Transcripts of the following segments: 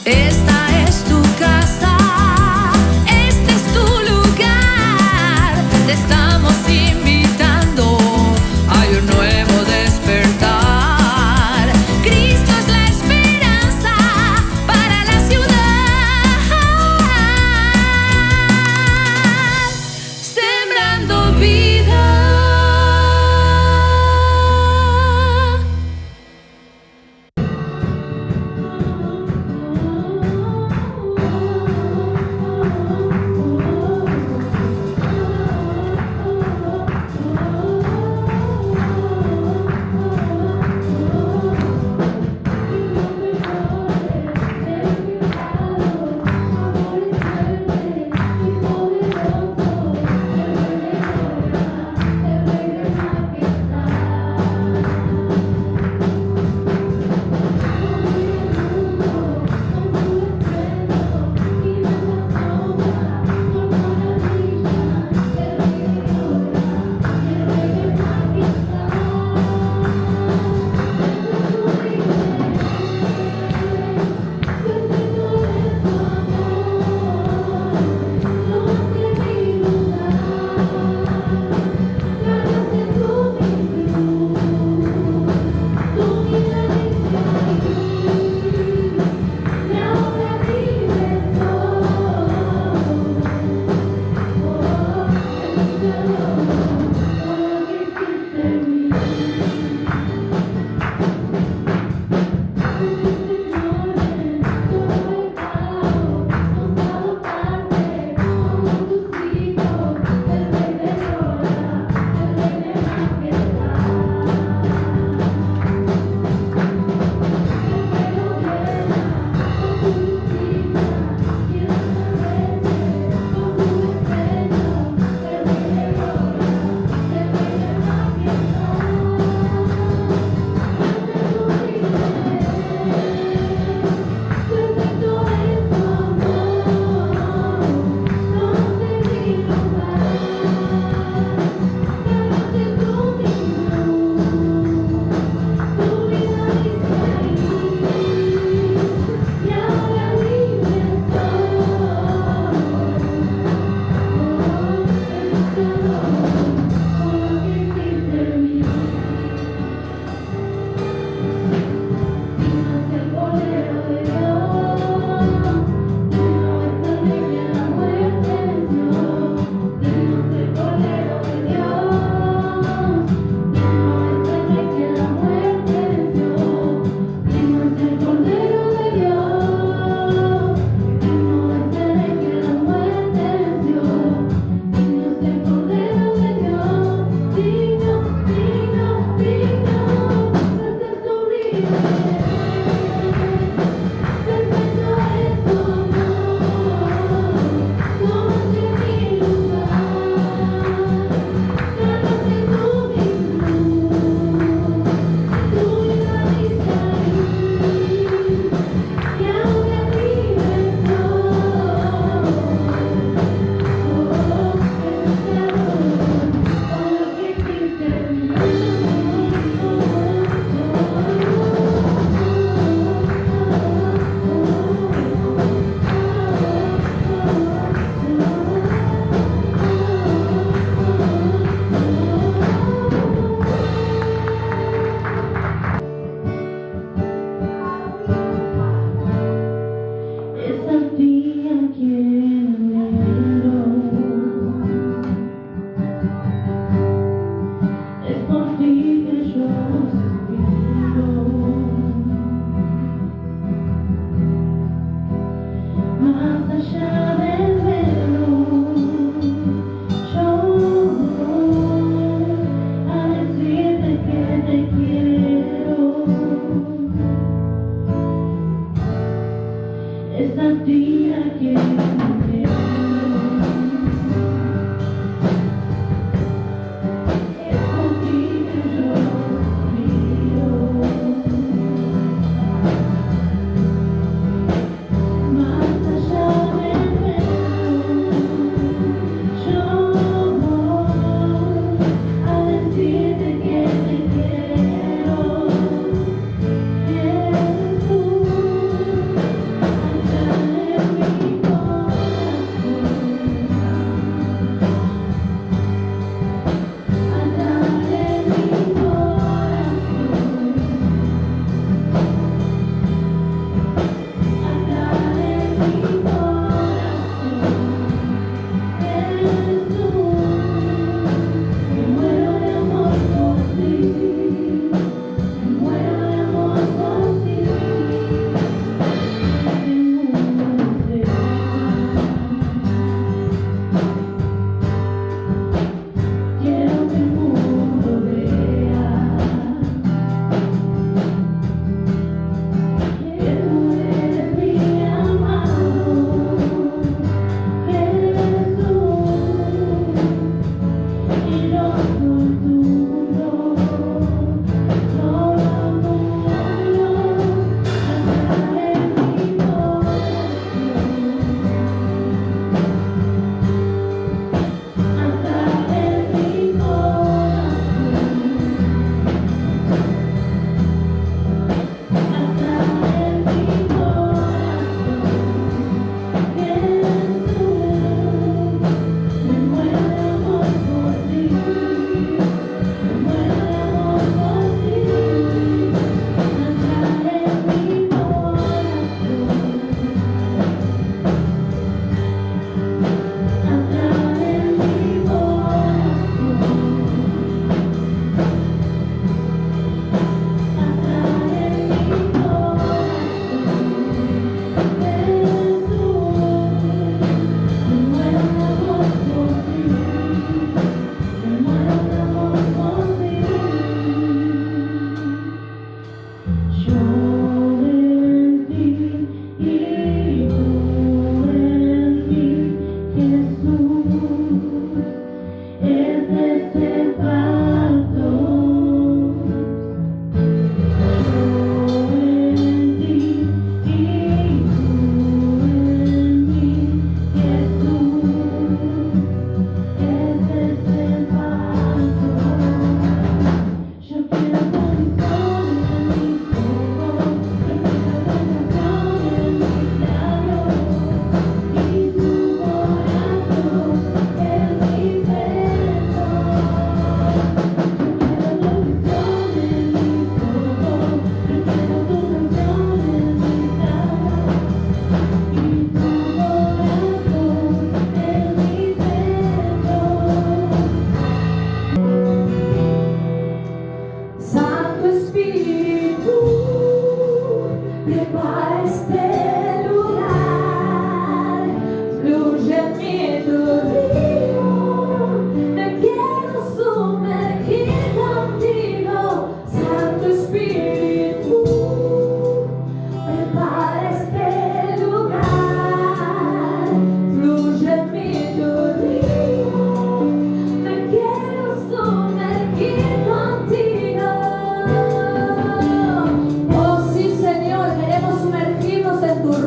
Esta es tu casa, este es tu lugar. Te estamos invitando a un nuevo despertar. Cristo es la esperanza para la ciudad. Sembrando vida.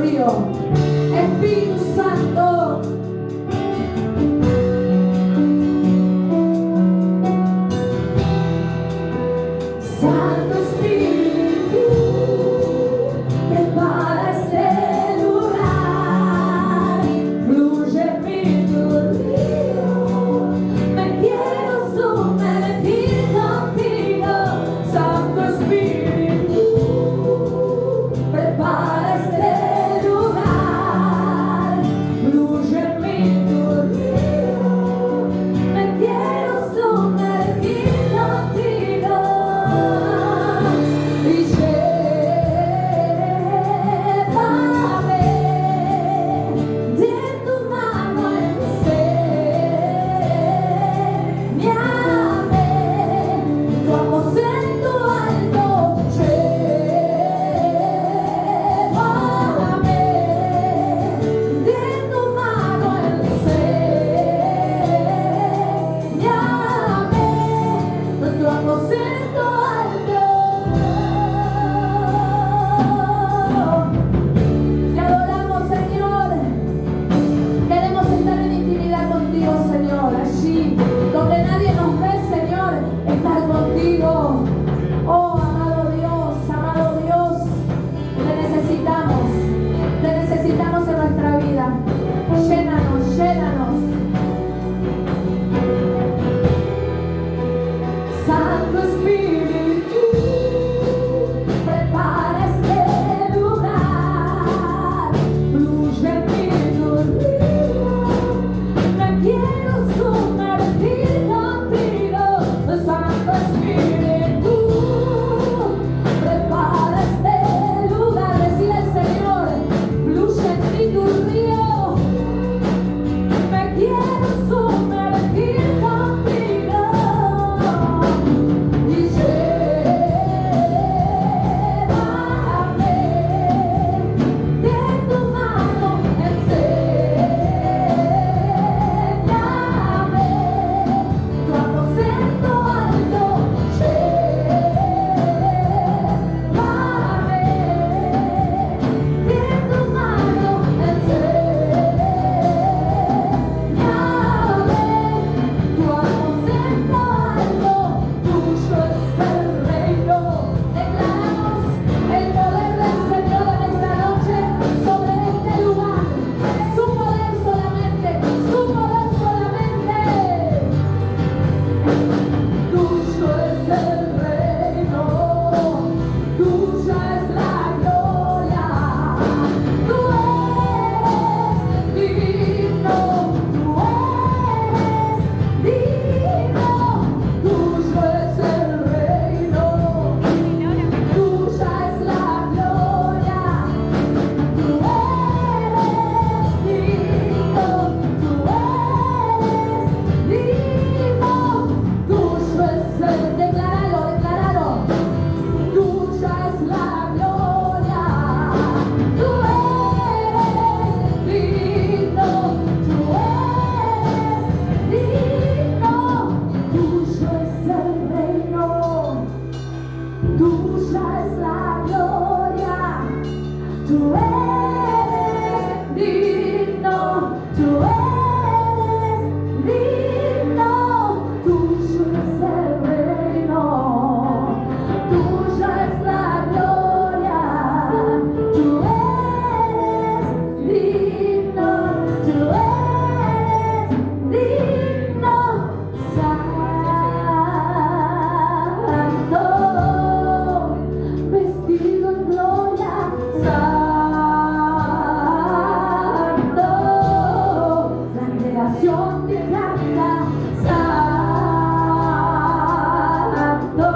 río. Espíritu Santo. Santo Espíritu, prepara este lugar. Fluye mi río, me quiero sumergir contigo. Santo Espíritu, prepara este lugar. Fluye mi río, me quiero sumergir contigo. Y llévame de tu mano, enséñame tu aposento alto. Llévame de tu mano, enséñame tu aposento alto. Te adoramos, Señor. Queremos estar en intimidad contigo, Señor. Allí donde nadie nos ve, Señor, estar contigo. Oh, amado Dios, te necesitamos en nuestra vida. Llénanos, llénanos. Santo Espíritu, prepara este lugar. Fluye mi río, me quiero sumergir contigo. Santo Espíritu, prepara este lugar. Decide al Señor, fluye en mí tu río, me quiero sumergir contigo. Y llévame de tu mano, enséñame tu aposento alto. Llévame de tu mano, enséñame tu aposento alto. Tuyo es el reino. Declaramos el poder del Señor en esta noche sobre este lugar. Su poder solamente, su poder solamente. Tuyo es el reino, tuya es la gloria. Tú eres digno, tú eres digno. Tuyo es el reino, tuya es la gloria. Tú eres digno, tú eres digno. Tuyo es el, declaralo. Tuya es la gloria. Tú eres digno, tú eres digno. Tuyo es el reino, tuya es la gloria. Tú eres digno, tú eres digno. Tuyo es el reino, tuya es la gloria. Tú eres digno, tú eres digno. Santo, vestido en gloria. Santo, la creación te canta. Santo,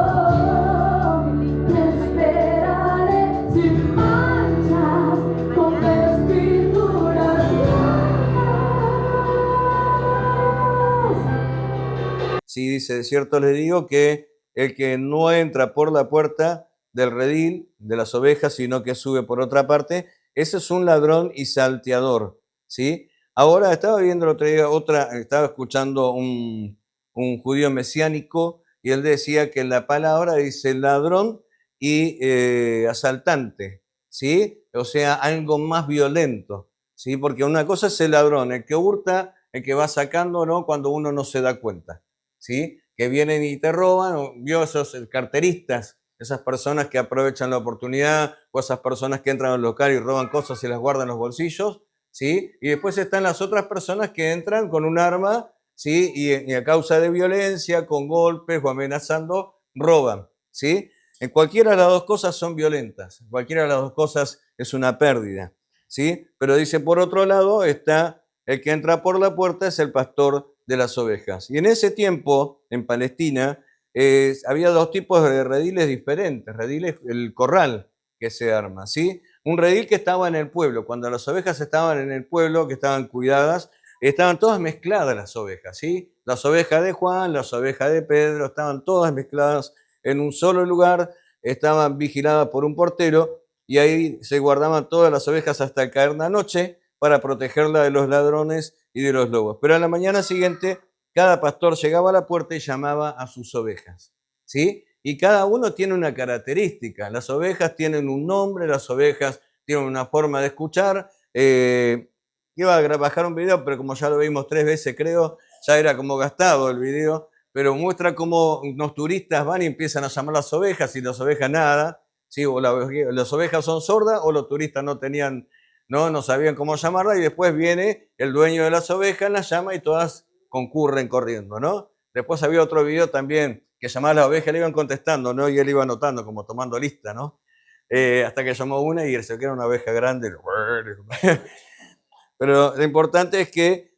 te esperaré sin manchas, con vestiduras blancas. Sí, dice, de cierto les digo que el que no entra por la puerta del redil de las ovejas, sino que sube por otra parte, ese es un ladrón y salteador, ¿sí? Ahora estaba viendo el otro día estaba escuchando un judío mesiánico y él decía que la palabra dice ladrón y asaltante, ¿sí? O sea, algo más violento, ¿sí? Porque una cosa es el ladrón, el que hurta, el que va sacando, ¿no? Cuando uno no se da cuenta, ¿sí? Que vienen y te roban, o vio esos carteristas, esas personas que aprovechan la oportunidad, o esas personas que entran al local y roban cosas y las guardan en los bolsillos, ¿sí? Y después están las otras personas que entran con un arma, ¿sí? Y a causa de violencia, con golpes o amenazando, roban, ¿sí? En cualquiera de las dos cosas son violentas, cualquiera de las dos cosas es una pérdida, ¿sí? Pero dice, por otro lado, está el que entra por la puerta, es el pastor de las ovejas. Y en ese tiempo, en Palestina, había dos tipos de rediles diferentes. Rediles, el corral que se arma, ¿sí? Un redil que estaba en el pueblo. Cuando las ovejas estaban en el pueblo, que estaban cuidadas, estaban todas mezcladas las ovejas, ¿sí? Las ovejas de Juan, las ovejas de Pedro, estaban todas mezcladas en un solo lugar, estaban vigiladas por un portero y ahí se guardaban todas las ovejas hasta caer la noche para protegerla de los ladrones y de los lobos. Pero a la mañana siguiente, cada pastor llegaba a la puerta y llamaba a sus ovejas, ¿sí? Y cada uno tiene una característica. Las ovejas tienen un nombre, las ovejas tienen una forma de escuchar. Iba a bajar un video, pero como ya lo vimos 3 veces, creo, ya era como gastado el video, pero muestra cómo unos turistas van y empiezan a llamar a las ovejas y las ovejas nada, ¿sí? O las ovejas son sordas o los turistas no sabían cómo llamarla, y después viene el dueño de las ovejas, las llama y todas concurren corriendo, ¿no? Después había otro video también que llamaba a las ovejas, le iban contestando, ¿no? Y él iba anotando, como tomando lista, ¿no? Hasta que llamó una y él se quedó una oveja grande. Pero lo importante es que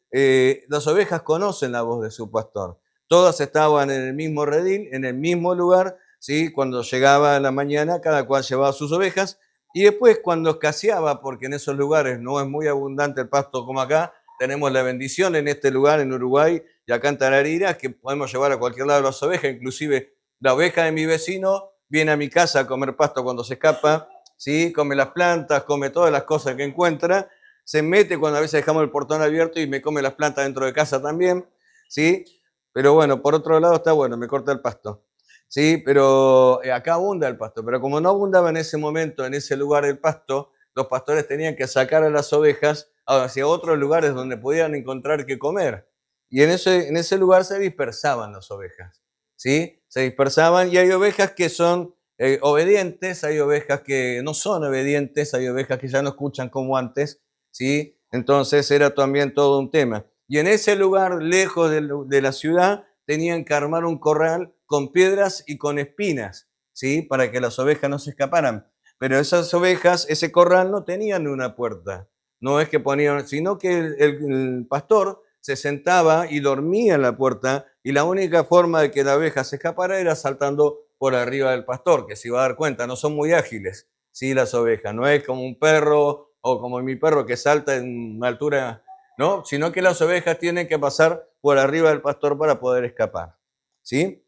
las ovejas conocen la voz de su pastor. Todas estaban en el mismo redil, en el mismo lugar, ¿sí? Cuando llegaba la mañana, cada cual llevaba sus ovejas. Y después, cuando escaseaba, porque en esos lugares no es muy abundante el pasto como acá, tenemos la bendición en este lugar, en Uruguay y acá en Tarariras, que podemos llevar a cualquier lado las ovejas. Inclusive la oveja de mi vecino viene a mi casa a comer pasto cuando se escapa, ¿sí? Come las plantas, come todas las cosas que encuentra. Se mete cuando a veces dejamos el portón abierto y me come las plantas dentro de casa también, ¿sí? Pero bueno, por otro lado está bueno, me corta el pasto, ¿sí? Pero acá abunda el pasto, pero como no abundaba en ese momento, en ese lugar el pasto, los pastores tenían que sacar a las ovejas hacia otros lugares donde podían encontrar qué comer. Y en ese lugar se dispersaban las ovejas, ¿sí? Se dispersaban y hay ovejas que son obedientes, hay ovejas que no son obedientes, hay ovejas que ya no escuchan como antes, ¿sí? Entonces era también todo un tema. Y en ese lugar, lejos de la ciudad, tenían que armar un corral con piedras y con espinas, ¿sí? Para que las ovejas no se escaparan. Pero esas ovejas, ese corral no tenían una puerta. No es que ponían, sino que el pastor se sentaba y dormía en la puerta y la única forma de que la oveja se escapara era saltando por arriba del pastor, que se iba a dar cuenta, no son muy ágiles, ¿sí? Las ovejas, no es como un perro o como mi perro que salta en una altura, ¿no? Sino que las ovejas tienen que pasar por arriba del pastor para poder escapar, ¿sí?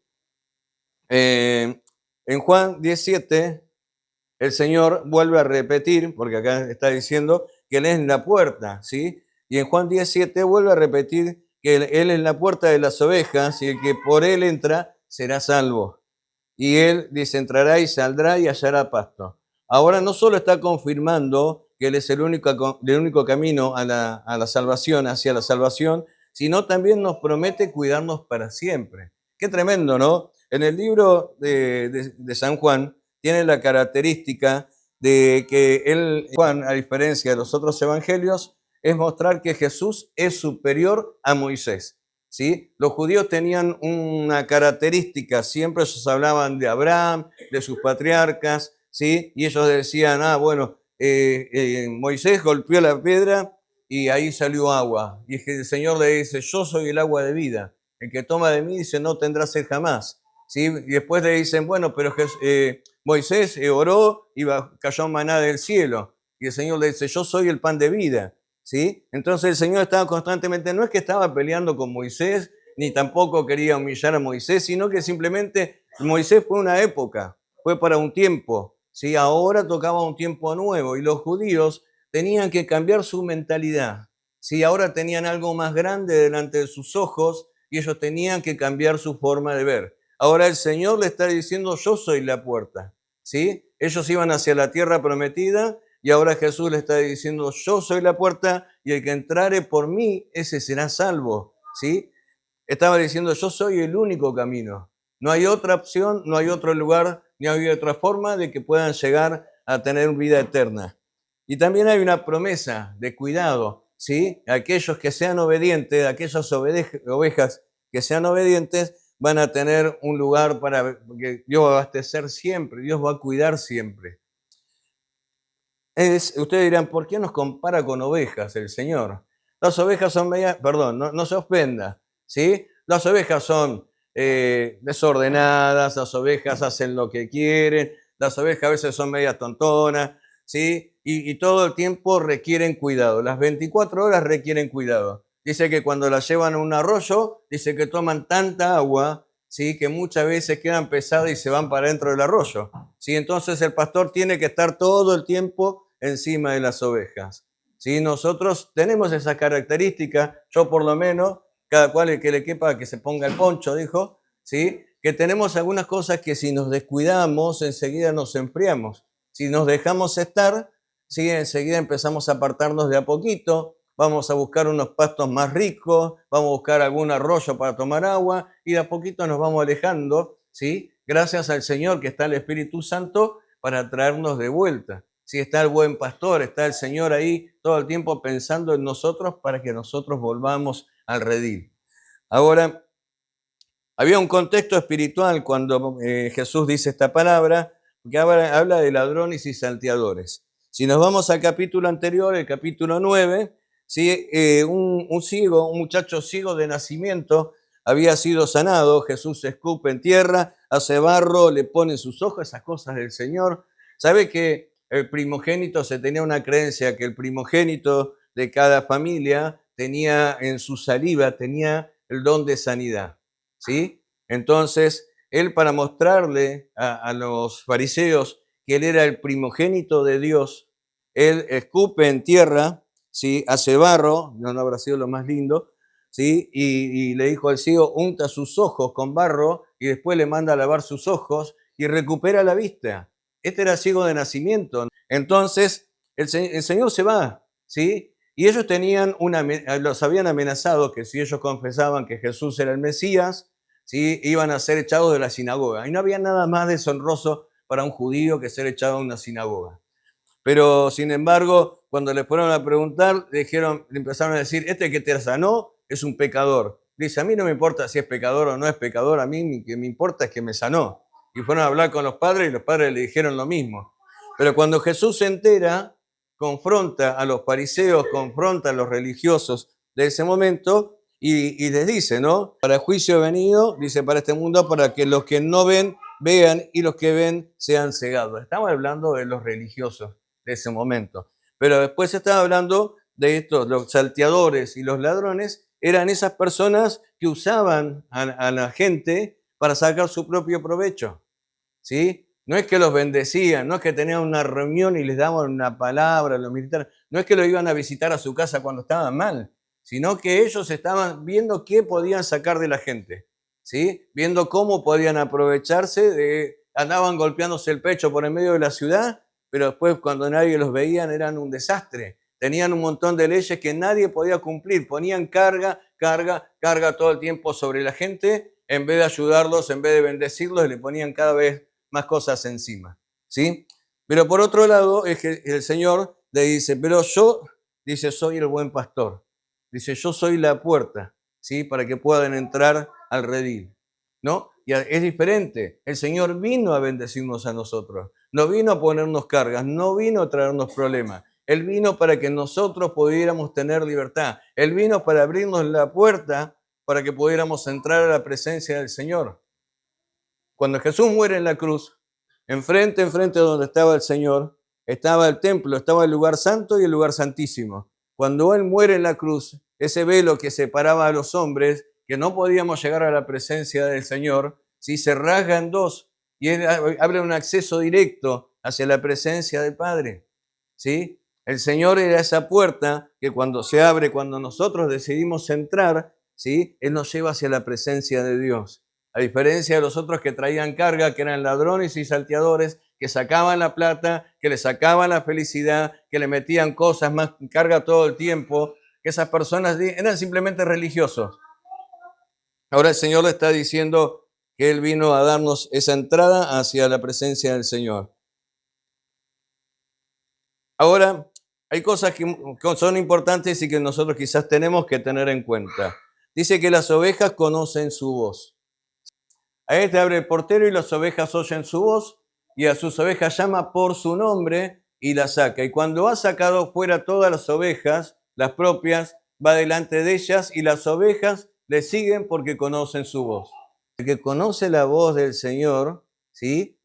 En Juan 17, el Señor vuelve a repetir, porque acá está diciendo que Él es la puerta, ¿sí? Y en Juan 17 vuelve a repetir que Él es la puerta de las ovejas y el que por Él entra será salvo. Y Él dice, entrará y saldrá y hallará pasto. Ahora no solo está confirmando que Él es el único camino a la salvación, hacia la salvación, sino también nos promete cuidarnos para siempre. Qué tremendo, ¿no? En el libro de San Juan tiene la característica de que Juan, a diferencia de los otros evangelios, es mostrar que Jesús es superior a Moisés, ¿sí? Los judíos tenían una característica, siempre ellos hablaban de Abraham, de sus patriarcas, ¿sí? Y ellos decían, Moisés golpeó la piedra y ahí salió agua. Y el Señor le dice, yo soy el agua de vida. El que toma de mí dice, no tendrá sed jamás, ¿sí? Y después le dicen, bueno, pero Moisés oró y cayó maná del cielo. Y el Señor le dice, yo soy el pan de vida, ¿sí? Entonces el Señor estaba constantemente, no es que estaba peleando con Moisés, ni tampoco quería humillar a Moisés, sino que simplemente Moisés fue una época, fue para un tiempo, ¿sí? Ahora tocaba un tiempo nuevo y los judíos tenían que cambiar su mentalidad, ¿sí? Ahora tenían algo más grande delante de sus ojos y ellos tenían que cambiar su forma de ver. Ahora el Señor le está diciendo, yo soy la puerta, ¿sí? Ellos iban hacia la tierra prometida y ahora Jesús le está diciendo, yo soy la puerta y el que entrare por mí, ese será salvo, ¿sí? Estaba diciendo, yo soy el único camino. No hay otra opción, no hay otro lugar, ni hay otra forma de que puedan llegar a tener vida eterna. Y también hay una promesa de cuidado, ¿sí? Aquellos que sean obedientes, aquellas ovejas que sean obedientes, van a tener un lugar para que Dios va a abastecer siempre, Dios va a cuidar siempre. Ustedes dirán, ¿por qué nos compara con ovejas el Señor? Las ovejas son medias, perdón, no se ofenda, ¿sí? Las ovejas son desordenadas, las ovejas hacen lo que quieren, las ovejas a veces son medias tontonas, ¿sí? Y todo el tiempo requieren cuidado, las 24 horas requieren cuidado. Dice que cuando las llevan a un arroyo, dice que toman tanta agua, ¿sí? Que muchas veces quedan pesadas y se van para dentro del arroyo, ¿sí? Entonces el pastor tiene que estar todo el tiempo encima de las ovejas, ¿sí? Nosotros tenemos esa característica, yo por lo menos, cada cual el que le quepa que se ponga el poncho, dijo, ¿sí? Que tenemos algunas cosas que si nos descuidamos, enseguida nos enfriamos. Si nos dejamos estar, ¿sí? Enseguida empezamos a apartarnos de a poquito, vamos a buscar unos pastos más ricos, vamos a buscar algún arroyo para tomar agua y de a poquito nos vamos alejando, ¿sí? Gracias al Señor que está el Espíritu Santo para traernos de vuelta. Si está el buen pastor, está el Señor ahí todo el tiempo pensando en nosotros para que nosotros volvamos al redil. Ahora, había un contexto espiritual cuando Jesús dice esta palabra, que habla de ladrones y salteadores. Si nos vamos al capítulo anterior, el capítulo 9, ¿sí? Un muchacho ciego de nacimiento, había sido sanado. Jesús se escupe en tierra, hace barro, le pone sus ojos, esas cosas del Señor. ¿Sabe que el primogénito, se tenía una creencia que el primogénito de cada familia tenía en su saliva, tenía el don de sanidad, ¿sí? Entonces, él, para mostrarle a los fariseos que él era el primogénito de Dios, él escupe en tierra, ¿sí? Hace barro, no habrá sido lo más lindo, ¿sí? Y le dijo al ciego, unta sus ojos con barro y después le manda a lavar sus ojos y recupera la vista. Este era ciego de nacimiento. Entonces, el Señor se va, ¿sí? Y ellos los habían amenazado que si ellos confesaban que Jesús era el Mesías, ¿sí? Iban a ser echados de la sinagoga. Y no había nada más deshonroso para un judío que ser echado de una sinagoga. Pero, sin embargo, cuando le fueron a preguntar, le empezaron a decir, este que te sanó es un pecador. Dice, a mí no me importa si es pecador o no es pecador, a mí lo que me importa es que me sanó. Y fueron a hablar con los padres y los padres le dijeron lo mismo. Pero cuando Jesús se entera, confronta a los fariseos, confronta a los religiosos de ese momento y les dice, ¿no? Para juicio he venido, dice, para este mundo, para que los que no ven, vean y los que ven sean cegados. Estamos hablando de los religiosos de ese momento. Pero después estaba hablando de estos, los salteadores y los ladrones, eran esas personas que usaban a la gente para sacar su propio provecho, ¿sí? No es que los bendecían, no es que tenían una reunión y les daban una palabra a los militares, no es que lo iban a visitar a su casa cuando estaban mal, sino que ellos estaban viendo qué podían sacar de la gente, ¿sí? Viendo cómo podían aprovecharse andaban golpeándose el pecho por en medio de la ciudad, pero después cuando nadie los veía eran un desastre. Tenían un montón de leyes que nadie podía cumplir, ponían carga todo el tiempo sobre la gente, en vez de ayudarlos, en vez de bendecirlos, le ponían cada vez más cosas encima, ¿sí? Pero por otro lado, es que el Señor le dice, pero yo, dice, soy el buen pastor. Dice, yo soy la puerta, ¿sí? Para que puedan entrar al redil, ¿no? Y es diferente. El Señor vino a bendecirnos a nosotros. No vino a ponernos cargas, no vino a traernos problemas. Él vino para que nosotros pudiéramos tener libertad. Él vino para abrirnos la puerta para que pudiéramos entrar a la presencia del Señor. Cuando Jesús muere en la cruz, enfrente de donde estaba el Señor, estaba el templo, estaba el lugar santo y el lugar santísimo. Cuando Él muere en la cruz, ese velo que separaba a los hombres, que no podíamos llegar a la presencia del Señor, ¿sí? Se rasga en dos y Él abre un acceso directo hacia la presencia del Padre, ¿sí? El Señor era esa puerta que cuando se abre, cuando nosotros decidimos entrar, ¿sí? Él nos lleva hacia la presencia de Dios. A diferencia de los otros que traían carga, que eran ladrones y salteadores, que sacaban la plata, que le sacaban la felicidad, que le metían cosas más carga todo el tiempo, que esas personas eran simplemente religiosos. Ahora el Señor le está diciendo que Él vino a darnos esa entrada hacia la presencia del Señor. Ahora, hay cosas que son importantes y que nosotros quizás tenemos que tener en cuenta. Dice que las ovejas conocen su voz. A este abre el portero y las ovejas oyen su voz y a sus ovejas llama por su nombre y las saca. Y cuando ha sacado fuera todas las ovejas, las propias, va delante de ellas y las ovejas le siguen porque conocen su voz. El que conoce la voz del Señor, ¿sí?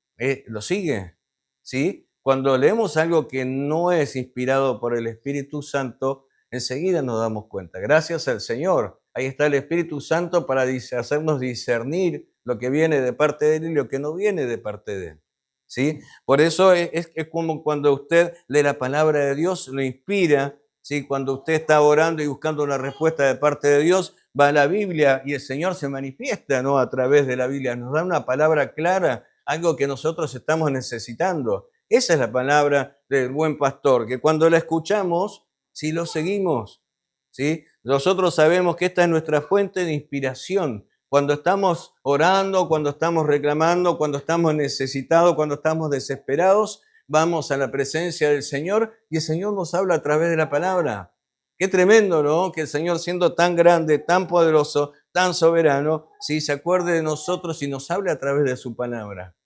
Lo sigue, ¿sí? Cuando leemos algo que no es inspirado por el Espíritu Santo, enseguida nos damos cuenta. Gracias al Señor. Ahí está el Espíritu Santo para hacernos discernir lo que viene de parte de Él y lo que no viene de parte de Él. ¿Sí? Por eso es como cuando usted lee la palabra de Dios, lo inspira. ¿Sí? Cuando usted está orando y buscando una respuesta de parte de Dios, va a la Biblia y el Señor se manifiesta, ¿no? A través de la Biblia. Nos da una palabra clara, algo que nosotros estamos necesitando. Esa es la palabra del buen pastor, que cuando la escuchamos, si lo seguimos, ¿sí? Nosotros sabemos que esta es nuestra fuente de inspiración. Cuando estamos orando, cuando estamos reclamando, cuando estamos necesitados, cuando estamos desesperados, vamos a la presencia del Señor y el Señor nos habla a través de la palabra. Qué tremendo, ¿no? Que el Señor, siendo tan grande, tan poderoso, tan soberano, ¿sí? Se acuerde de nosotros y nos hable a través de su palabra.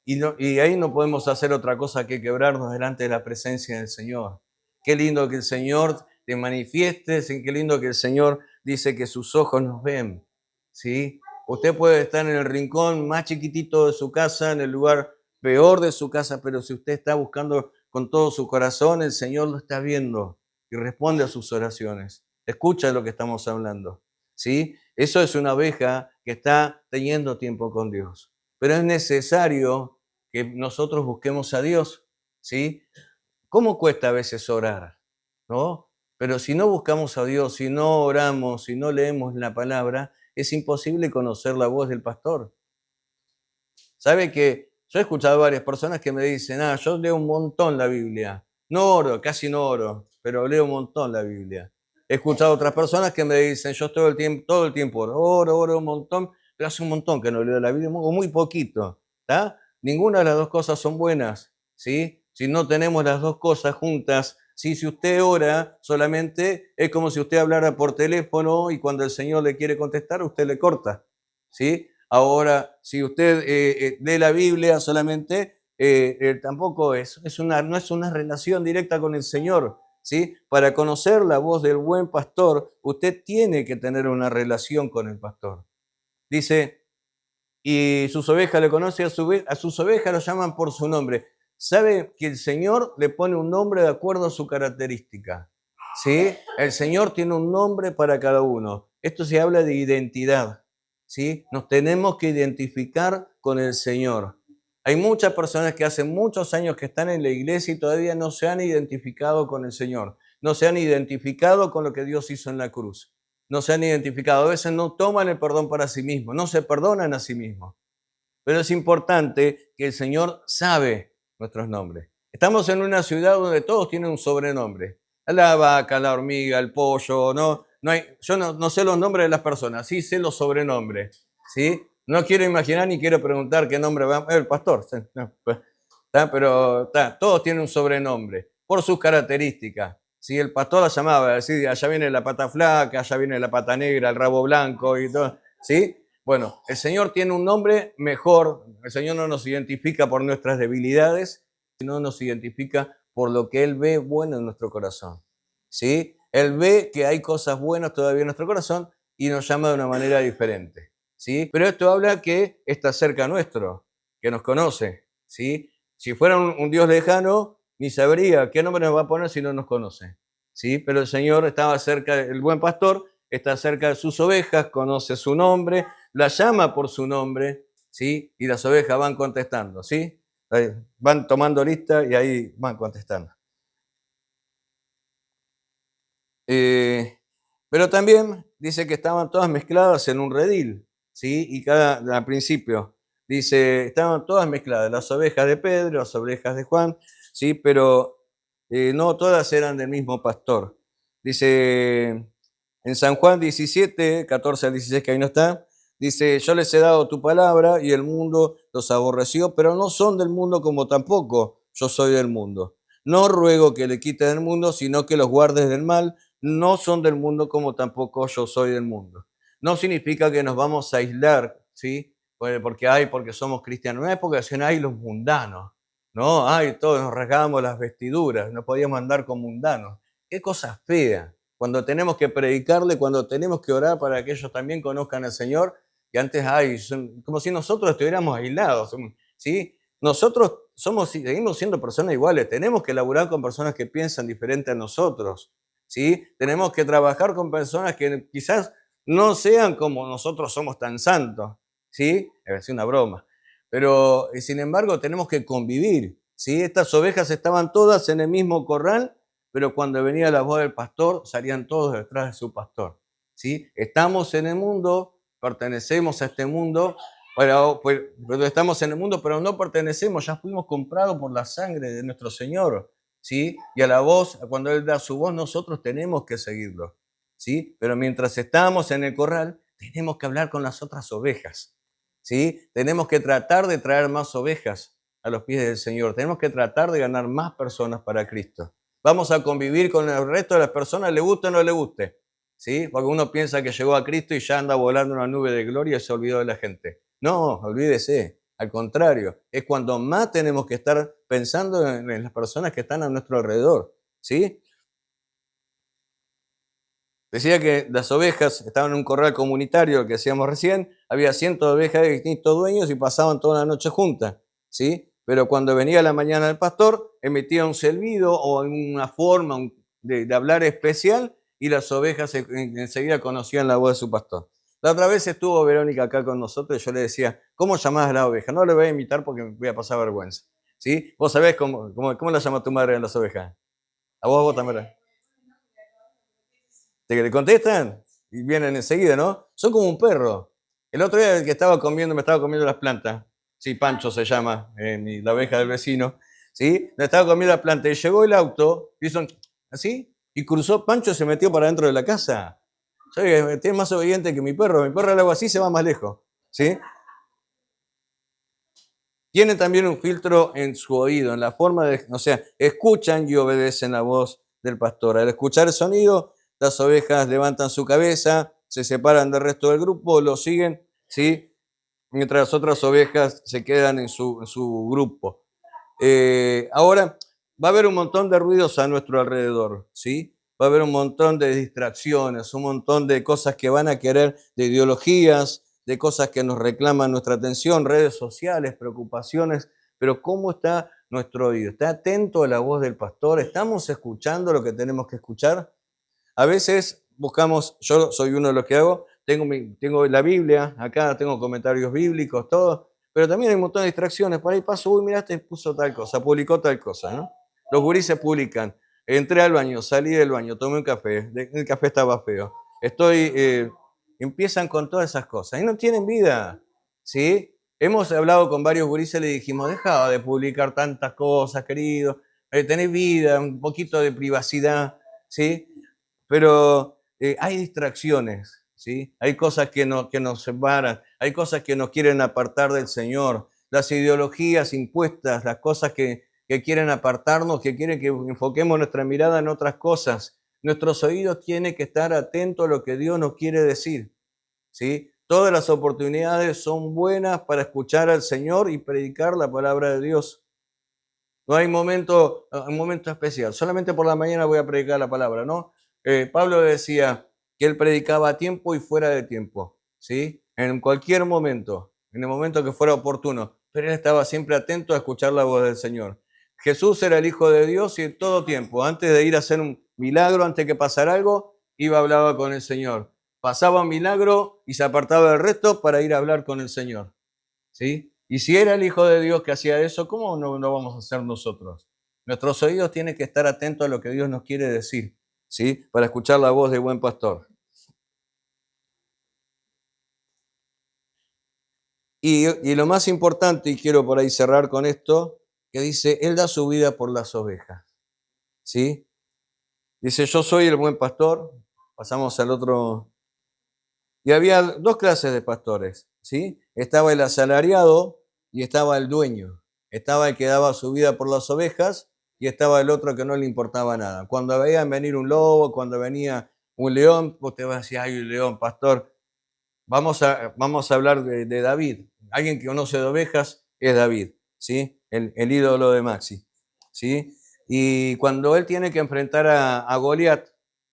Y ahí no podemos hacer otra cosa que quebrarnos delante de la presencia del Señor. Qué lindo que el Señor te manifieste, qué lindo que el Señor dice que sus ojos nos ven, ¿sí? Usted puede estar en el rincón más chiquitito de su casa, en el lugar peor de su casa, pero si usted está buscando con todo su corazón, el Señor lo está viendo y responde a sus oraciones. Escucha lo que estamos hablando, ¿sí? Eso es una oveja que está teniendo tiempo con Dios. Pero es necesario que nosotros busquemos a Dios, ¿sí? ¿Cómo cuesta a veces orar? ¿No? Pero si no buscamos a Dios, si no oramos, si no leemos la palabra, es imposible conocer la voz del pastor. ¿Sabe que yo he escuchado varias personas que me dicen, yo leo un montón la Biblia. No oro, casi no oro, pero leo un montón la Biblia. He escuchado otras personas que me dicen, yo todo el tiempo oro un montón, pero hace un montón que no leo la Biblia, o muy poquito, ¿está? Ninguna de las dos cosas son buenas, ¿sí? Si no tenemos las dos cosas juntas, ¿sí? Si usted ora solamente, es como si usted hablara por teléfono y cuando el Señor le quiere contestar, usted le corta, ¿sí? Ahora, si usted lee la Biblia solamente, tampoco no es una relación directa con el Señor, ¿sí? Para conocer la voz del buen pastor, usted tiene que tener una relación con el pastor. Dice, y sus ovejas le conocen, a sus ovejas lo llaman por su nombre. ¿Sabe que el Señor le pone un nombre de acuerdo a su característica? ¿Sí? El Señor tiene un nombre para cada uno. Esto se habla de identidad, ¿sí? Nos tenemos que identificar con el Señor. Hay muchas personas que hace muchos años que están en la iglesia y todavía no se han identificado con el Señor. No se han identificado con lo que Dios hizo en la cruz. No se han identificado. A veces no toman el perdón para sí mismos, no se perdonan a sí mismos. Pero es importante que el Señor sabe nuestros nombres. Estamos en una ciudad donde todos tienen un sobrenombre. La vaca, la hormiga, el pollo, yo no sé los nombres de las personas, sí sé los sobrenombres, ¿sí? No quiero imaginar ni quiero preguntar qué nombre va el pastor, pero todos tienen un sobrenombre por sus características. Si el pastor la llamaba, decir, allá viene la pata flaca, allá viene la pata negra, el rabo blanco y todo, ¿sí? Bueno, el Señor tiene un nombre mejor. El Señor no nos identifica por nuestras debilidades, sino nos identifica por lo que Él ve bueno en nuestro corazón, ¿sí? Él ve que hay cosas buenas todavía en nuestro corazón y nos llama de una manera diferente, ¿sí? Pero esto habla que está cerca nuestro, que nos conoce, ¿sí? Si fuera un Dios lejano, ni sabría qué nombre nos va a poner si no nos conoce, ¿sí? Pero el Señor estaba cerca, el buen pastor está cerca de sus ovejas, conoce su nombre, la llama por su nombre, ¿sí? Y las ovejas van contestando, ¿sí? Van tomando lista y ahí van contestando. Pero también dice que estaban todas mezcladas en un redil, ¿sí? Y al principio, Dice, estaban todas mezcladas, las ovejas de Pedro, las ovejas de Juan, ¿sí? Pero no todas eran del mismo pastor. Dice en San Juan 17, 14 al 16, que ahí no está, dice, yo les he dado tu palabra y el mundo los aborreció, pero no son del mundo como tampoco yo soy del mundo. No ruego que le quites del mundo, sino que los guardes del mal. No son del mundo como tampoco yo soy del mundo. No significa que nos vamos a aislar, ¿sí? Porque somos cristianos. No es porque decían, hay los mundanos, ¿no? Ay, todos nos rasgábamos las vestiduras, no podíamos andar con mundanos. Qué cosa fea. Cuando tenemos que predicarle, cuando tenemos que orar para que ellos también conozcan al Señor, y antes, como si nosotros estuviéramos aislados, ¿sí? Nosotros seguimos siendo personas iguales, tenemos que laburar con personas que piensan diferente a nosotros, ¿sí? Tenemos que trabajar con personas que quizás no sean como nosotros somos tan santos, ¿sí? Es una broma. Pero, sin embargo, tenemos que convivir, ¿sí? Estas ovejas estaban todas en el mismo corral, pero cuando venía la voz del pastor, salían todos detrás de su pastor, ¿sí? Estamos en el mundo, pertenecemos a este mundo, pero estamos en el mundo, pero no pertenecemos, ya fuimos comprados por la sangre de nuestro Señor, ¿sí? Y a la voz, cuando Él da su voz, nosotros tenemos que seguirlo, ¿sí? Pero mientras estamos en el corral, tenemos que hablar con las otras ovejas, ¿sí? Tenemos que tratar de traer más ovejas a los pies del Señor, tenemos que tratar de ganar más personas para Cristo. Vamos a convivir con el resto de las personas, le guste o no le guste, ¿sí? Porque uno piensa que llegó a Cristo y ya anda volando una nube de gloria y se olvidó de la gente. No, olvídese. Al contrario, es cuando más tenemos que estar pensando en las personas que están a nuestro alrededor, ¿sí? Decía que las ovejas estaban en un corral comunitario, que decíamos recién, había cientos de ovejas de distintos dueños y pasaban toda la noche juntas, ¿sí? Pero cuando venía la mañana el pastor, emitía un silbido o una forma de hablar especial y las ovejas enseguida conocían la voz de su pastor. La otra vez estuvo Verónica acá con nosotros y yo le decía, ¿cómo llamás a la oveja? No le voy a imitar porque me voy a pasar vergüenza, ¿sí? ¿Vos sabés cómo la llama tu madre a las ovejas? A vos también. Te le contestan y vienen enseguida, ¿no? Son como un perro. El otro día el que me estaba comiendo las plantas. Sí, Pancho se llama, la oveja del vecino. ¿Sí? Me estaba comiendo las plantas y llegó el auto, hizo así, y cruzó. Pancho se metió para dentro de la casa. ¿Sabes? Tiene más obediente que mi perro. Mi perro al agua así se va más lejos. ¿Sí? Tiene también un filtro en su oído, en la forma de, o sea, escuchan y obedecen la voz del pastor. Al escuchar el sonido, las ovejas levantan su cabeza, se separan del resto del grupo, lo siguen, ¿sí? Mientras las otras ovejas se quedan en su grupo. Ahora, va a haber un montón de ruidos a nuestro alrededor, ¿sí? Va a haber un montón de distracciones, un montón de cosas que van a querer, de ideologías, de cosas que nos reclaman nuestra atención, redes sociales, preocupaciones, pero ¿cómo está nuestro oído? ¿Está atento a la voz del pastor? ¿Estamos escuchando lo que tenemos que escuchar? A veces buscamos, yo soy uno de los que hago, tengo la Biblia, acá tengo comentarios bíblicos, todo, pero también hay un montón de distracciones. Por ahí paso, uy, mirá, te puso tal cosa, publicó tal cosa, ¿no? Los gurises publican, entré al baño, salí del baño, tomé un café, el café estaba feo. Empiezan con todas esas cosas y no tienen vida, ¿sí? Hemos hablado con varios gurises y le dijimos, deja de publicar tantas cosas, querido, tenés vida, un poquito de privacidad, ¿sí? Pero hay distracciones, ¿sí? Hay cosas que nos separan, hay cosas que nos quieren apartar del Señor, las ideologías impuestas, las cosas que quieren apartarnos, que quieren que enfoquemos nuestra mirada en otras cosas. Nuestros oídos tienen que estar atentos a lo que Dios nos quiere decir, ¿sí? Todas las oportunidades son buenas para escuchar al Señor y predicar la palabra de Dios. No hay un momento especial. Solamente por la mañana voy a predicar la palabra, ¿no? Pablo decía que él predicaba a tiempo y fuera de tiempo, ¿sí? En cualquier momento, en el momento que fuera oportuno. Pero él estaba siempre atento a escuchar la voz del Señor. Jesús era el Hijo de Dios y en todo tiempo, antes de ir a hacer un milagro, antes que pasara algo, iba a hablar con el Señor. Pasaba un milagro y se apartaba del resto para ir a hablar con el Señor, ¿sí? Y si era el Hijo de Dios que hacía eso, ¿cómo no vamos a hacer nosotros? Nuestros oídos tienen que estar atentos a lo que Dios nos quiere decir, ¿sí? Para escuchar la voz del buen pastor. Y lo más importante, y quiero por ahí cerrar con esto, que dice, Él da su vida por las ovejas, ¿sí? Dice, yo soy el buen pastor. Pasamos al otro. Y había dos clases de pastores, ¿sí? Estaba el asalariado y estaba el dueño. Estaba el que daba su vida por las ovejas y estaba el otro que no le importaba nada. Cuando veían venir un lobo, cuando venía un león, vos te vas a decir, ay, un león, pastor. Vamos a hablar de David. Alguien que conoce de ovejas es David, ¿sí? El ídolo de Maxi, ¿sí? Y cuando él tiene que enfrentar a Goliat,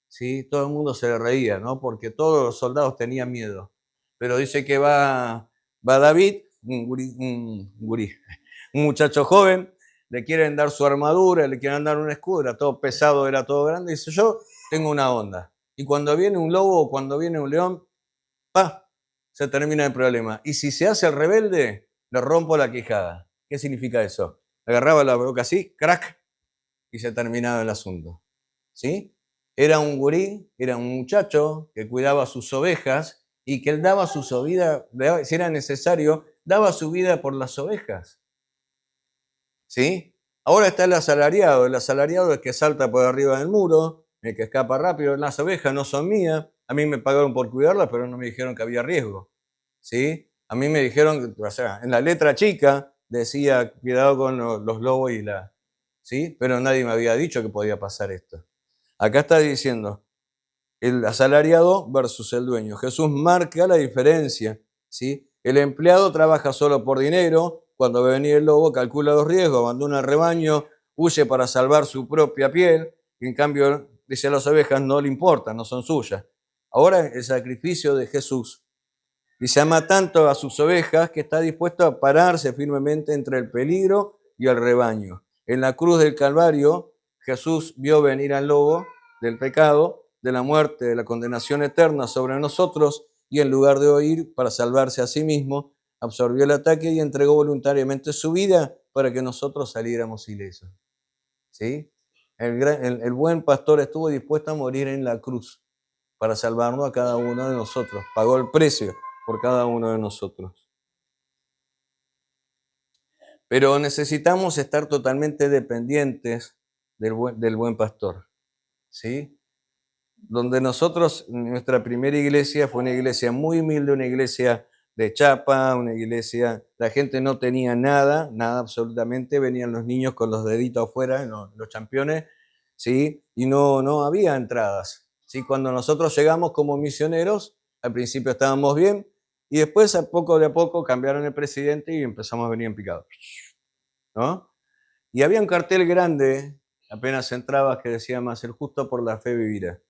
¿sí? Todo el mundo se le reía, ¿no? Porque todos los soldados tenían miedo. Pero dice que va David, un muchacho joven, le quieren dar su armadura, le quieren dar un escudo, era todo pesado, era todo grande. Dice, yo tengo una onda. Y cuando viene un lobo o cuando viene un león, ¡pa! Se termina el problema. Y si se hace el rebelde, le rompo la quijada. ¿Qué significa eso? Agarraba la boca así, crack, y se terminaba el asunto. ¿Sí? Era un gurí, era un muchacho que cuidaba sus ovejas y que él daba su vida, si era necesario, daba su vida por las ovejas. ¿Sí? Ahora está el asalariado es el que salta por arriba del muro, el que escapa rápido. Las ovejas no son mías, a mí me pagaron por cuidarlas, pero no me dijeron que había riesgo. ¿Sí? A mí me dijeron, o sea, en la letra chica decía, cuidado con los lobos y la... ¿Sí? Pero nadie me había dicho que podía pasar esto. Acá está diciendo, el asalariado versus el dueño. Jesús marca la diferencia, ¿sí? El empleado trabaja solo por dinero, cuando ve venir el lobo calcula los riesgos, abandona el rebaño, huye para salvar su propia piel, y en cambio, dice, las ovejas no le importan, no son suyas. Ahora el sacrificio de Jesús. Dice, ama tanto a sus ovejas que está dispuesto a pararse firmemente entre el peligro y el rebaño. En la cruz del Calvario, Jesús vio venir al lobo del pecado, de la muerte, de la condenación eterna sobre nosotros, y en lugar de huir para salvarse a sí mismo, absorbió el ataque y entregó voluntariamente su vida para que nosotros saliéramos ilesos. ¿Sí? El buen pastor estuvo dispuesto a morir en la cruz para salvarnos a cada uno de nosotros. Pagó el precio por cada uno de nosotros. Pero necesitamos estar totalmente dependientes del buen pastor, ¿sí? Donde nosotros, nuestra primera iglesia fue una iglesia muy humilde, una iglesia de chapa, una iglesia, la gente no tenía nada, nada absolutamente, venían los niños con los deditos afuera, los championes, ¿sí? Y no había entradas, ¿sí? Cuando nosotros llegamos como misioneros, al principio estábamos bien, y después a poco cambiaron el presidente y empezamos a venir en picado, ¿no? Y había un cartel grande, apenas entrabas, que decía, más el justo por la fe vivirá.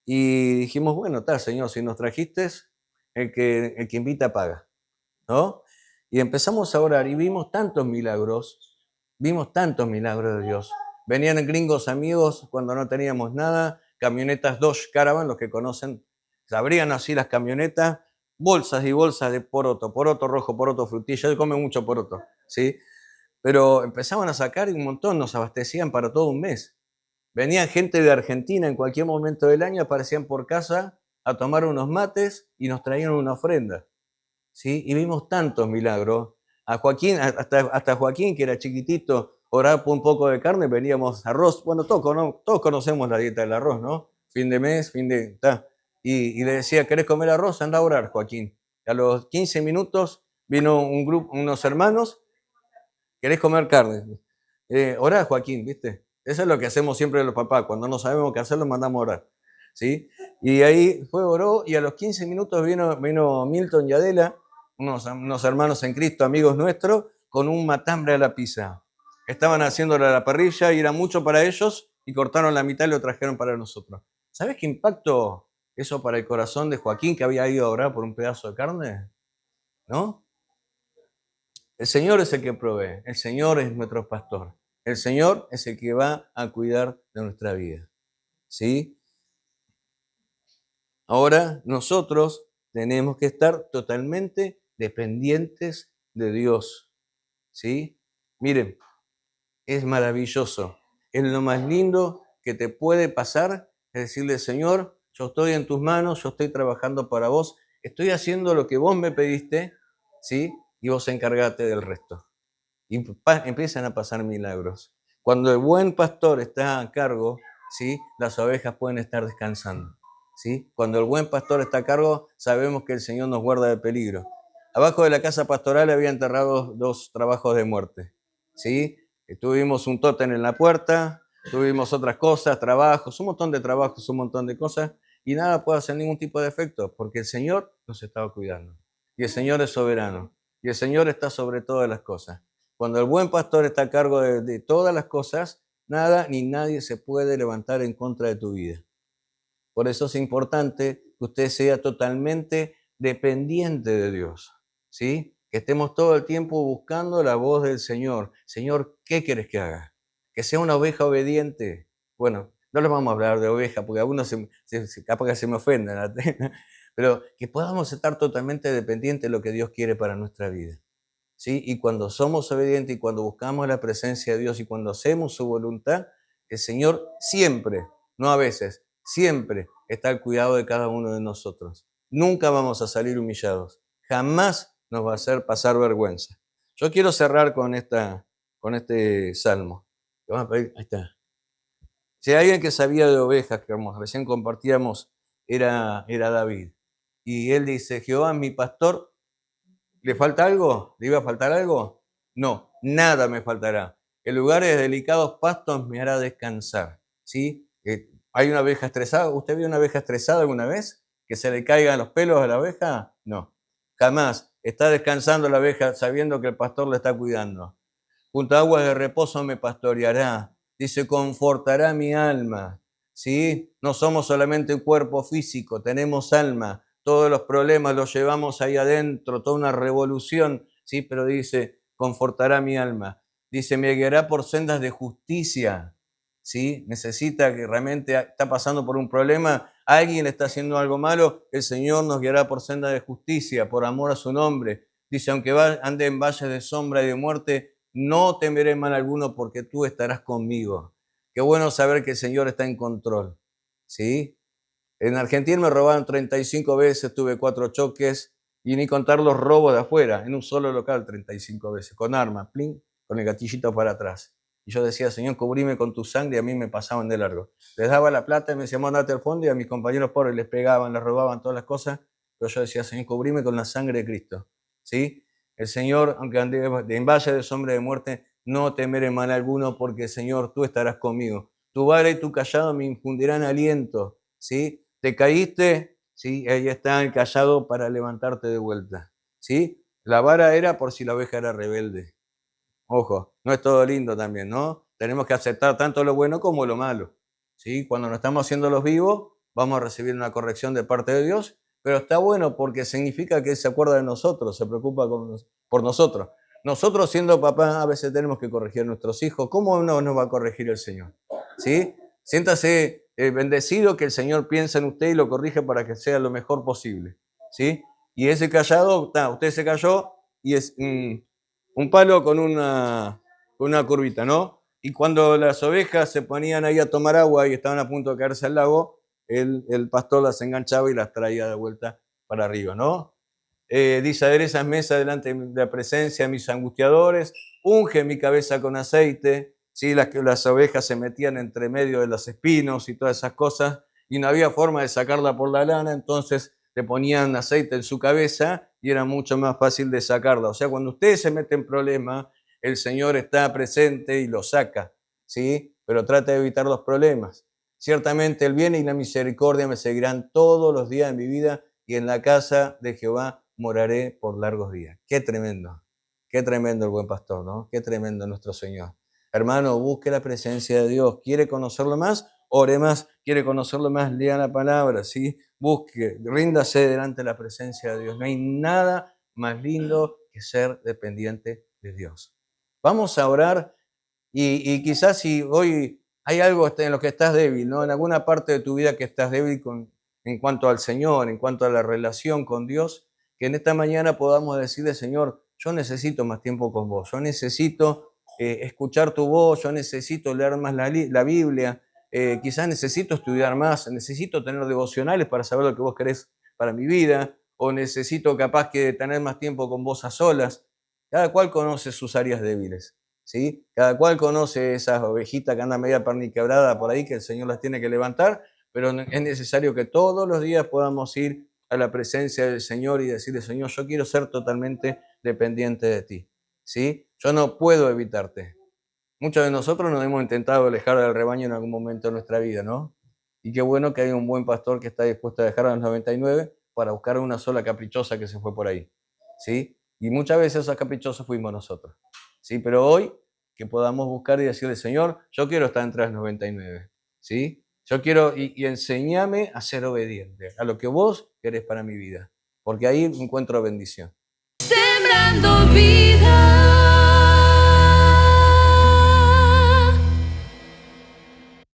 Y dijimos, bueno, está, Señor, si nos trajiste, el que invita paga, ¿no? Y empezamos a orar y vimos tantos milagros de Dios. Venían gringos amigos cuando no teníamos nada, camionetas Dodge Caravan, los que conocen, se abrían así las camionetas, bolsas y bolsas de poroto rojo, poroto frutilla, yo come mucho poroto, ¿sí? Pero empezaban a sacar y un montón, nos abastecían para todo un mes. Venían gente de Argentina en cualquier momento del año, aparecían por casa a tomar unos mates y nos traían una ofrenda, ¿sí? Y vimos tantos milagros. A Joaquín, hasta Joaquín, que era chiquitito, oraba por un poco de carne, veníamos arroz. Bueno, todos conocemos la dieta del arroz, ¿no? Fin de mes, y le decía, ¿querés comer arroz? Anda a orar, Joaquín. A los 15 minutos vino un grupo, unos hermanos, ¿querés comer carne? Orá, Joaquín, ¿viste? Eso es lo que hacemos siempre los papás. Cuando no sabemos qué hacer, los mandamos a orar, ¿sí? Y ahí oró, y a los 15 minutos vino Milton y Adela, unos hermanos en Cristo, amigos nuestros, con un matambre a la pizza. Estaban haciéndole a la parrilla y era mucho para ellos, y cortaron la mitad y lo trajeron para nosotros. ¿Sabes qué impacto eso para el corazón de Joaquín, que había ido a orar por un pedazo de carne? ¿No? El Señor es el que provee, el Señor es nuestro pastor, el Señor es el que va a cuidar de nuestra vida, ¿sí? Ahora nosotros tenemos que estar totalmente dependientes de Dios, ¿sí? Miren, es maravilloso, es lo más lindo que te puede pasar, es decirle, Señor, yo estoy en tus manos, yo estoy trabajando para vos, estoy haciendo lo que vos me pediste, ¿sí? Y vos encargate del resto. Y empiezan a pasar milagros. Cuando el buen pastor está a cargo, ¿sí? Las ovejas pueden estar descansando, ¿sí? Cuando el buen pastor está a cargo, sabemos que el Señor nos guarda de peligro. Abajo de la casa pastoral había enterrados 2 trabajos de muerte, ¿sí? Tuvimos un tótem en la puerta, tuvimos otras cosas, trabajos, un montón de trabajos, un montón de cosas, y nada puede hacer ningún tipo de efecto, porque el Señor nos estaba cuidando. Y el Señor es soberano, y el Señor está sobre todas las cosas. Cuando el buen pastor está a cargo de todas las cosas, nada ni nadie se puede levantar en contra de tu vida. Por eso es importante que usted sea totalmente dependiente de Dios, ¿sí? Que estemos todo el tiempo buscando la voz del Señor. Señor, ¿qué quieres que haga? Que sea una oveja obediente. Bueno, no les vamos a hablar de oveja porque algunos capaz que se me ofenden, pero que podamos estar totalmente dependientes de lo que Dios quiere para nuestra vida, ¿sí? Y cuando somos obedientes y cuando buscamos la presencia de Dios y cuando hacemos su voluntad, el Señor siempre, no a veces, siempre está al cuidado de cada uno de nosotros. Nunca vamos a salir humillados. Jamás nos va a hacer pasar vergüenza. Yo quiero cerrar con este salmo. Vamos a pedir, ahí está. Si hay alguien que sabía de ovejas, que como recién compartíamos, era David. Y él dice, Jehová es mi pastor. ¿Le falta algo? ¿Le iba a faltar algo? No, nada me faltará. En lugares de delicados pastos me hará descansar, ¿sí? ¿Hay una abeja estresada? ¿Usted vio una abeja estresada alguna vez? ¿Que se le caigan los pelos a la abeja? No, jamás. Está descansando la abeja sabiendo que el pastor la está cuidando. Junto a aguas de reposo me pastoreará. Dice, confortará mi alma, ¿sí? No somos solamente un cuerpo físico, tenemos alma. Todos los problemas los llevamos ahí adentro, toda una revolución, ¿sí? Pero dice, confortará mi alma. Dice, me guiará por sendas de justicia, ¿sí? Necesita que realmente está pasando por un problema, alguien le está haciendo algo malo, el Señor nos guiará por sendas de justicia, por amor a su nombre. Dice, aunque ande en valles de sombra y de muerte, no temeré mal alguno porque tú estarás conmigo. Qué bueno saber que el Señor está en control, ¿sí? En Argentina me robaron 35 veces, tuve 4 choques y ni contar los robos de afuera, en un solo local 35 veces, con armas, plin, con el gatillito para atrás. Y yo decía, Señor, cubrime con tu sangre, y a mí me pasaban de largo. Les daba la plata y me decían, mandate al fondo, y a mis compañeros pobres les pegaban, les robaban todas las cosas, pero yo decía, Señor, cubrime con la sangre de Cristo, ¿sí? El Señor, aunque ande en valle de sombra de muerte, no temeré mal alguno, porque Señor, tú estarás conmigo. Tu vara y tu callado me infundirán aliento, ¿sí? Te caíste, ¿sí? Ahí está el callado para levantarte de vuelta, ¿sí? La vara era por si la oveja era rebelde. Ojo, no es todo lindo también, ¿no? Tenemos que aceptar tanto lo bueno como lo malo, ¿sí? Cuando nos estamos haciendo los vivos, vamos a recibir una corrección de parte de Dios, pero está bueno porque significa que Él se acuerda de nosotros, se preocupa por nosotros. Nosotros siendo papás a veces tenemos que corregir a nuestros hijos. ¿Cómo no nos va a corregir el Señor? ¿Sí? Siéntase bendecido que el Señor piensa en usted y lo corrige para que sea lo mejor posible, ¿sí? Y ese callado, usted se cayó y es un palo con una curvita, ¿no? Y cuando las ovejas se ponían ahí a tomar agua y estaban a punto de caerse al lago, el pastor las enganchaba y las traía de vuelta para arriba, ¿no? Dice, adereza mesa delante de la presencia de mis angustiadores, unge mi cabeza con aceite, ¿sí? Las ovejas se metían entre medio de los espinos y todas esas cosas, y no había forma de sacarla por la lana, entonces le ponían aceite en su cabeza y era mucho más fácil de sacarla. O sea, cuando usted se mete en problemas, el Señor está presente y lo saca, ¿sí? Pero trata de evitar los problemas. Ciertamente el bien y la misericordia me seguirán todos los días de mi vida y en la casa de Jehová moraré por largos días. Qué tremendo el buen pastor, ¿no? Qué tremendo nuestro Señor. Hermano, busque la presencia de Dios. ¿Quiere conocerlo más? Ore más. ¿Quiere conocerlo más? Lea la palabra, ¿sí? Busque, ríndase delante de la presencia de Dios. No hay nada más lindo que ser dependiente de Dios. Vamos a orar y quizás si hoy hay algo en lo que estás débil, ¿no? En alguna parte de tu vida que estás débil en cuanto al Señor, en cuanto a la relación con Dios, que en esta mañana podamos decirle, Señor, yo necesito más tiempo con vos, yo necesito escuchar tu voz, yo necesito leer más la Biblia, quizás necesito estudiar más, necesito tener devocionales para saber lo que vos querés para mi vida, o necesito capaz que tener más tiempo con vos a solas. Cada cual conoce sus áreas débiles, ¿sí? Cada cual conoce esas ovejitas que andan media perniquebrada por ahí, que el Señor las tiene que levantar, pero es necesario que todos los días podamos ir a la presencia del Señor y decirle, Señor, yo quiero ser totalmente dependiente de ti, ¿sí? Yo no puedo evitarte. Muchos de nosotros nos hemos intentado alejar del rebaño en algún momento de nuestra vida, ¿no? Y qué bueno que hay un buen pastor que está dispuesto a dejar a los 99 para buscar una sola caprichosa que se fue por ahí, ¿sí? Y muchas veces esos caprichosos fuimos nosotros, ¿sí? Pero hoy que podamos buscar y decirle, Señor, yo quiero estar entre los 99, ¿sí? Yo quiero, y enséñame a ser obediente a lo que vos querés para mi vida, porque ahí encuentro bendición. Sembrando vida.